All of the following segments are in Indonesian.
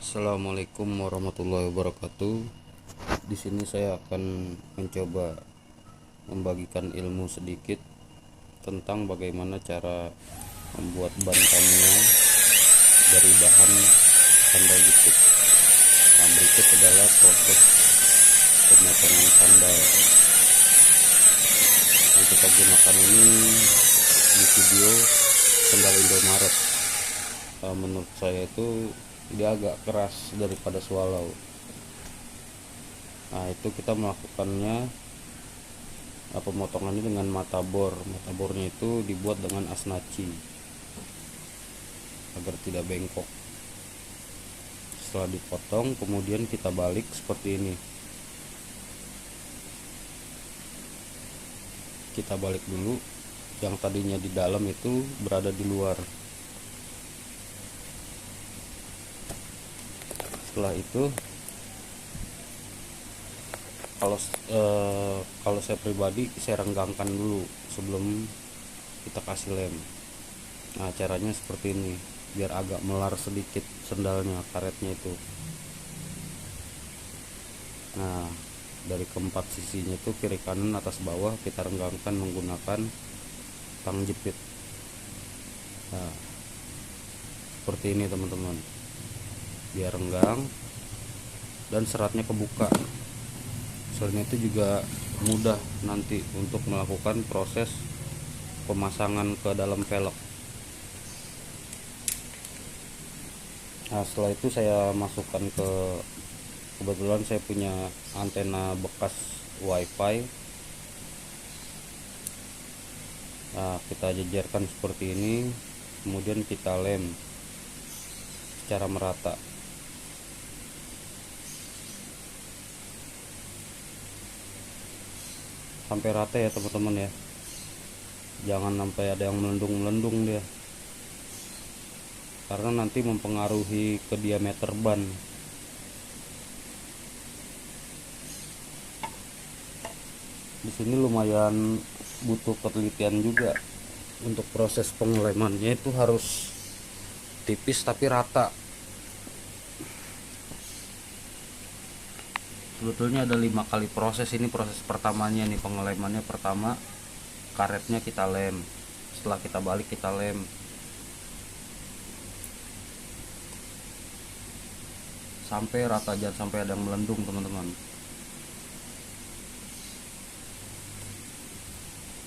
Assalamualaikum warahmatullahi wabarakatuh. Di sini saya akan mencoba membagikan ilmu sedikit tentang bagaimana cara membuat ban Tamiya dari bahan sandal jepit. Nah, berikut adalah proses pemotongan sandal yang kita gunakan ini di video sandal Indomaret. Menurut saya itu dia agak keras daripada swallow. Nah, itu kita melakukannya pemotongannya dengan mata bor. Mata bornya itu dibuat dengan asnaci agar tidak bengkok. Setelah dipotong, kemudian kita balik seperti ini. Kita balik dulu, yang tadinya di dalam itu berada di luar. Setelah itu kalau saya pribadi saya renggangkan dulu sebelum kita kasih lem. Nah, caranya seperti ini biar agak melar sedikit sendalnya, karetnya itu. Nah, dari keempat sisinya itu kiri kanan atas bawah kita renggangkan menggunakan tang jepit. Nah, seperti ini teman-teman, biar renggang dan seratnya kebuka. Selain itu juga mudah nanti untuk melakukan proses pemasangan ke dalam velg. Nah, setelah itu saya masukkan kebetulan saya punya antena bekas wifi. Nah, kita jejerkan seperti ini, kemudian kita lem secara merata. Sampai rata ya teman-teman ya, jangan sampai ada yang melendung-melendung dia, karena nanti mempengaruhi ke diameter ban. Di sini lumayan butuh penelitian juga untuk proses pengelemannya, itu harus tipis tapi rata. Sebetulnya ada 5 kali proses. Ini proses pertamanya nih, pengelemannya. Pertama, karetnya kita lem, setelah kita balik kita lem sampai rata, jangan sampai ada yang melendung teman-teman.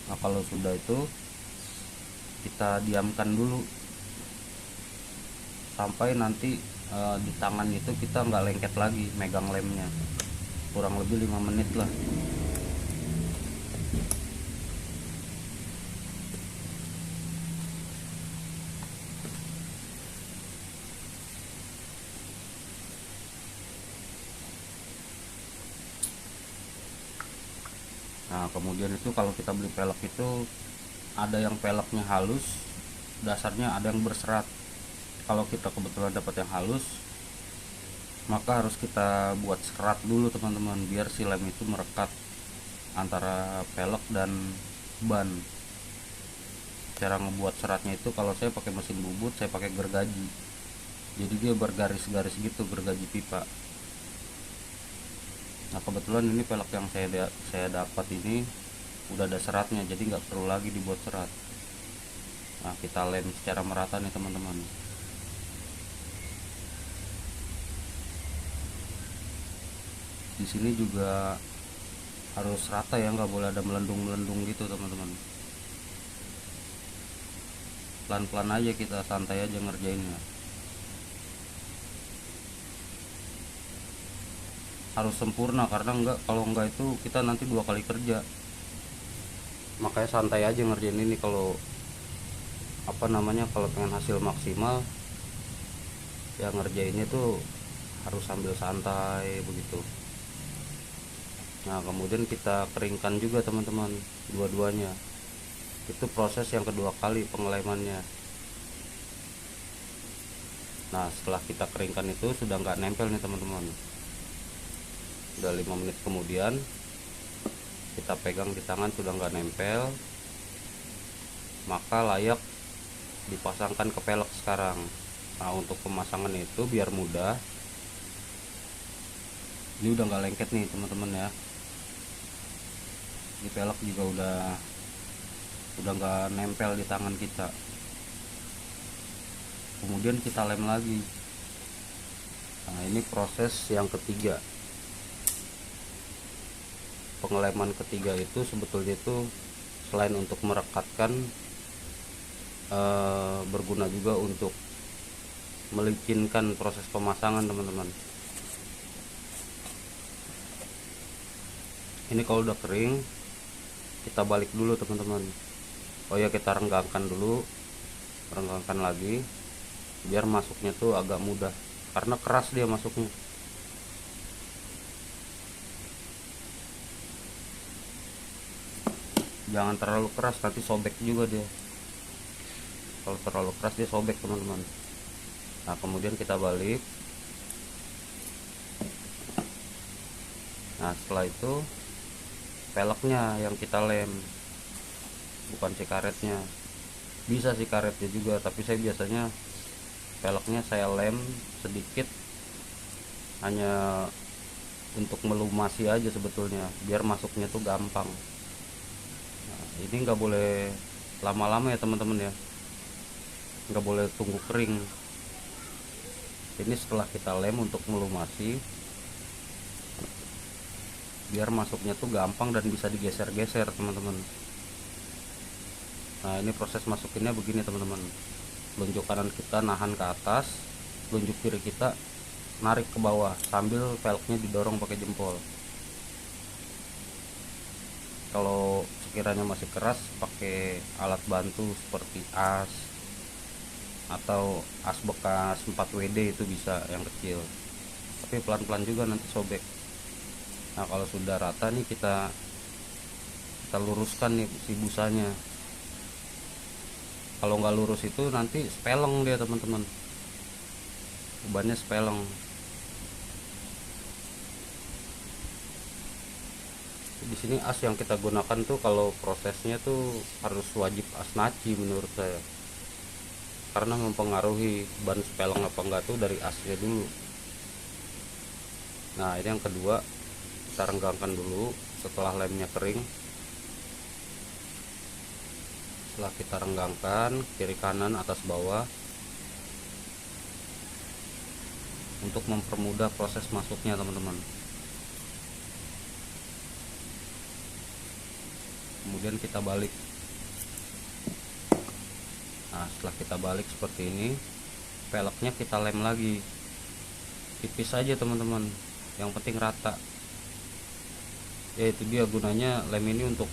Nah, kalau sudah itu kita diamkan dulu sampai nanti di tangan itu kita nggak lengket lagi megang lemnya, kurang lebih 5 menit lah. Nah, kemudian itu kalau kita beli pelek itu ada yang peleknya halus, dasarnya ada yang berserat. Kalau kita kebetulan dapat yang halus, maka harus kita buat serat dulu teman-teman, biar si lem itu merekat antara pelek dan ban. Cara ngebuat seratnya itu, kalau saya pakai mesin bubut, saya pakai gergaji, jadi dia bergaris-garis gitu, gergaji pipa. Nah, kebetulan ini pelek yang saya dapat ini udah ada seratnya, jadi nggak perlu lagi dibuat serat. Nah, kita lem secara merata nih teman-teman. Di sini juga harus rata ya, nggak boleh ada melendung-melendung gitu teman-teman. Pelan-pelan aja, kita santai aja ngerjainnya. Harus sempurna, karena kalau enggak itu kita nanti 2 kali kerja. Makanya santai aja ngerjain ini. Kalau kalau pengen hasil maksimal ya, ngerjainnya tuh harus sambil santai begitu. Nah, kemudian kita keringkan juga teman-teman, dua-duanya. Itu proses yang kedua kali pengelemannya. Nah, setelah kita keringkan itu sudah nggak nempel nih teman-teman. Udah 5 menit kemudian kita pegang di tangan, sudah nggak nempel, maka layak dipasangkan ke pelek sekarang. Nah, untuk pemasangan itu biar mudah, Ini udah nggak lengket nih teman-teman ya. Di pelek juga udah nggak nempel di tangan kita. Kemudian kita lem lagi. Nah, ini proses yang ketiga. Pengeleman ketiga itu sebetulnya itu selain untuk merekatkan, berguna juga untuk melicinkan proses pemasangan teman-teman. Ini kalau udah kering kita balik dulu teman-teman. Oh ya, kita renggangkan dulu, renggangkan lagi biar masuknya tuh agak mudah, karena keras dia masuknya. Jangan terlalu keras, nanti sobek juga dia. Kalau terlalu keras dia sobek teman-teman. Nah, kemudian kita balik. Nah, setelah itu peleknya yang kita lem, bukan si karetnya. Bisa si karetnya juga, tapi saya biasanya peleknya saya lem sedikit, hanya untuk melumasi aja sebetulnya, biar masuknya tuh gampang. Nah, ini nggak boleh lama-lama ya teman-teman ya, nggak boleh tunggu kering. Ini setelah kita lem untuk melumasi, biar masuknya tuh gampang dan bisa digeser-geser teman-teman. Nah, ini proses masukinnya begini teman-teman. Telunjuk kanan kita nahan ke atas, telunjuk kiri kita narik ke bawah sambil peleknya didorong pakai jempol. Kalau sekiranya masih keras, pakai alat bantu seperti as atau as bekas 4WD itu bisa, yang kecil. Tapi pelan-pelan juga nanti sobek. Nah, kalau sudah rata nih kita luruskan nih si busanya. Kalau nggak lurus itu nanti speleng dia teman-teman, bebannya speleng. Di sini as yang kita gunakan tuh kalau prosesnya tuh harus wajib as naci menurut saya, karena mempengaruhi ban speleng apa enggak tuh dari asnya dulu. Nah, ini yang kedua, kita renggangkan dulu setelah lemnya kering. Setelah kita renggangkan kiri kanan atas bawah untuk mempermudah proses masuknya teman-teman. Kemudian kita balik. Nah, setelah kita balik seperti ini, peleknya kita lem lagi tipis aja teman-teman, yang penting rata. Ya, itu dia gunanya lem ini, untuk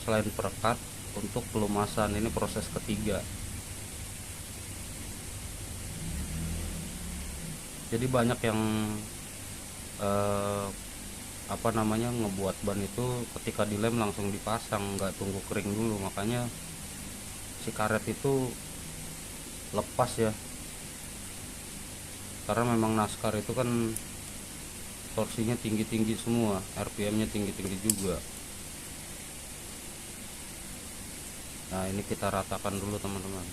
selain perekat, untuk pelumasan. Ini proses ketiga. Jadi banyak yang ngebuat ban itu ketika dilem langsung dipasang, nggak tunggu kering dulu. Makanya si karet itu lepas ya, karena memang NASCAR itu kan torsinya tinggi-tinggi semua, RPM-nya tinggi-tinggi juga. Nah, ini kita ratakan dulu teman-teman.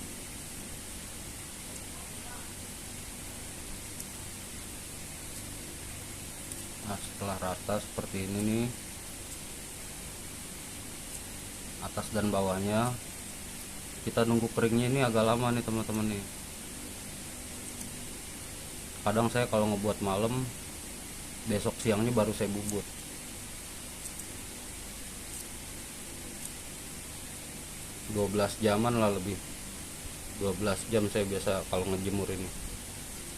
Nah, setelah rata seperti ini nih, atas dan bawahnya, kita nunggu keringnya ini agak lama nih teman-teman nih. Kadang saya kalau ngebuat malam, besok siangnya baru saya bubut. ...12 jaman lah lebih. 12 jam saya biasa kalau ngejemur ini,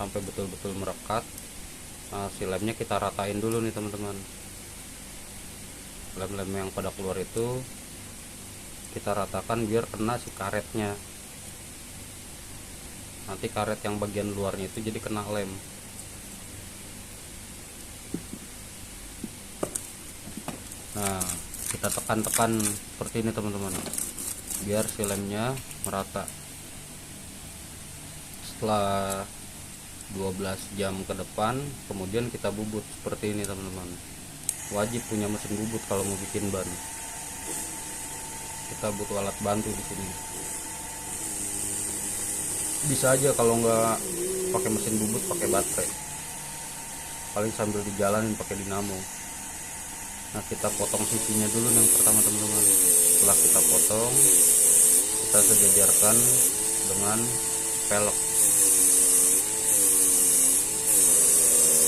sampai betul-betul merekat. Nah, si lemnya kita ratain dulu nih teman-teman. Lem-lem yang pada keluar itu kita ratakan biar kena si karetnya. Nanti karet yang bagian luarnya itu jadi kena lem. Nah, kita tekan-tekan seperti ini teman-teman, biar si lemnya merata. Setelah 12 jam ke depan, kemudian kita bubut seperti ini teman-teman. Wajib punya mesin bubut kalau mau bikin ban. Kita butuh alat bantu di sini. Bisa aja kalau nggak pakai mesin bubut, pakai baterai. paling sambil dijalanin pakai dinamo. Nah, kita potong sisinya dulu yang pertama teman-teman. Setelah kita potong, kita sejajarkan dengan pelek.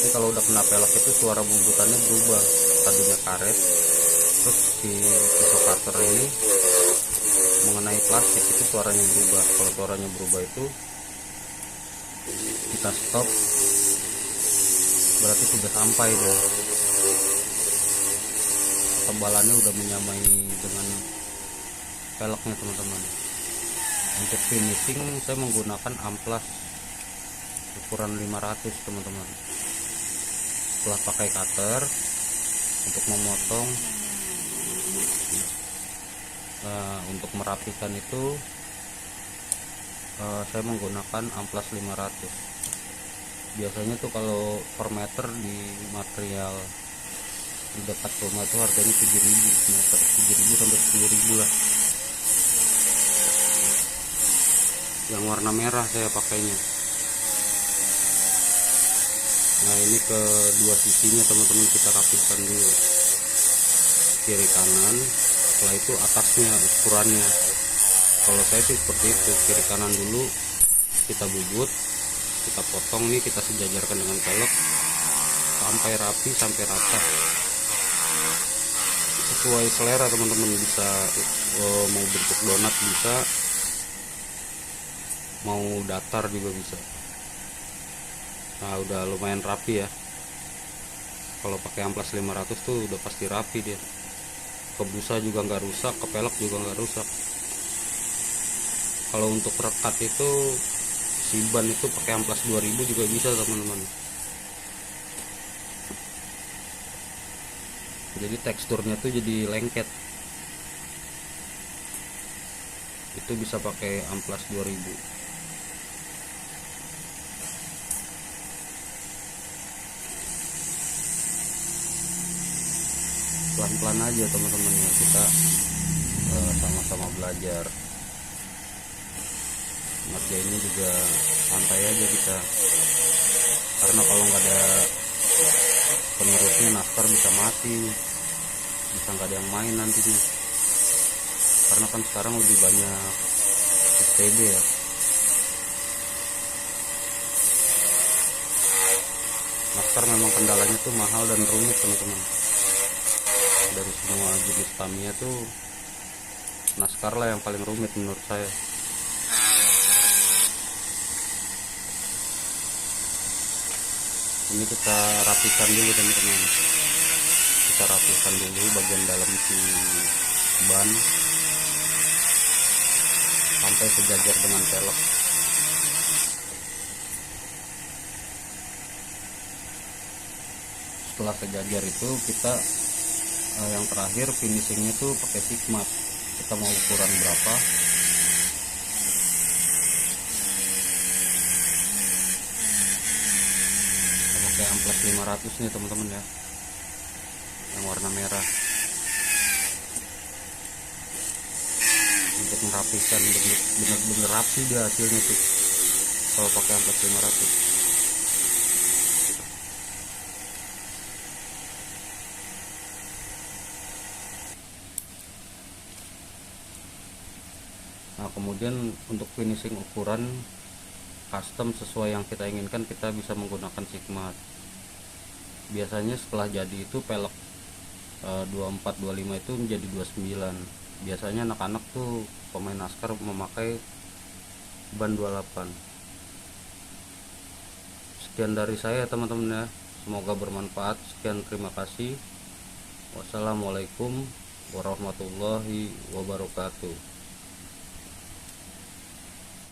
Ini kalau udah kena pelek itu suara buntutannya berubah, tadinya karet, terus si pisau cutter ini mengenai plastik itu suaranya berubah. Kalau suaranya berubah itu kita stop, berarti sudah sampai deh, ketebalannya udah menyamai dengan peleknya teman-teman. Untuk finishing saya menggunakan amplas ukuran 500 teman-teman. Setelah pakai cutter untuk memotong, untuk merapikan itu saya menggunakan amplas 500. Biasanya tuh kalau per meter di material di dekat rumah itu harganya 7.000 meter, 7.000 sampai 10.000 lah. Yang warna merah saya pakainya. Nah, ini kedua sisinya teman-teman kita rapikan dulu, kiri kanan. Setelah itu atasnya ukurannya, kalau saya sih seperti itu, kiri kanan dulu kita bubut, kita potong nih, kita sejajarkan dengan pelek sampai rapi, sampai rata, sesuai selera teman-teman. Bisa mau bentuk donat bisa, mau datar juga bisa. Nah, udah lumayan rapi ya. Kalau pakai amplas 500 tuh udah pasti rapi dia. Ke busa juga nggak rusak, ke pelek juga nggak rusak. Kalau untuk rekat itu si ban itu pakai amplas 2000 juga bisa teman-teman. Jadi teksturnya tuh jadi lengket. Itu bisa pakai amplas 2000. Pelan-pelan aja teman-teman ya, kita sama-sama belajar. Ngerjainnya juga santai aja kita, karena kalau nggak ada penerusnya NASCAR bisa mati, bisa nggak ada yang main nantinya. Karena kan sekarang lebih banyak STB ya. NASCAR memang kendalanya tuh mahal dan rumit teman-teman. Dari semua jenis Tamiya tuh NASCAR lah yang paling rumit menurut saya. Ini kita rapikan dulu teman-teman. Kita rapikan dulu bagian dalam si ban sampai sejajar dengan pelek. Setelah sejajar itu kita yang terakhir finishingnya tuh pakai sigmat. Kita mau ukuran berapa, kita pakai amplas 500 nih teman-teman ya, yang warna merah, untuk merapikan. Bener-bener rapi dia hasilnya tuh kalau pakai amplas 500. Nah, kemudian untuk finishing ukuran custom sesuai yang kita inginkan, kita bisa menggunakan sigmat. Biasanya setelah jadi itu pelek 24 25 itu menjadi 29. Biasanya anak-anak tuh pemain NASCAR memakai ban 28. Sekian dari saya teman-teman ya, semoga bermanfaat. Sekian, terima kasih. Wassalamualaikum warahmatullahi wabarakatuh.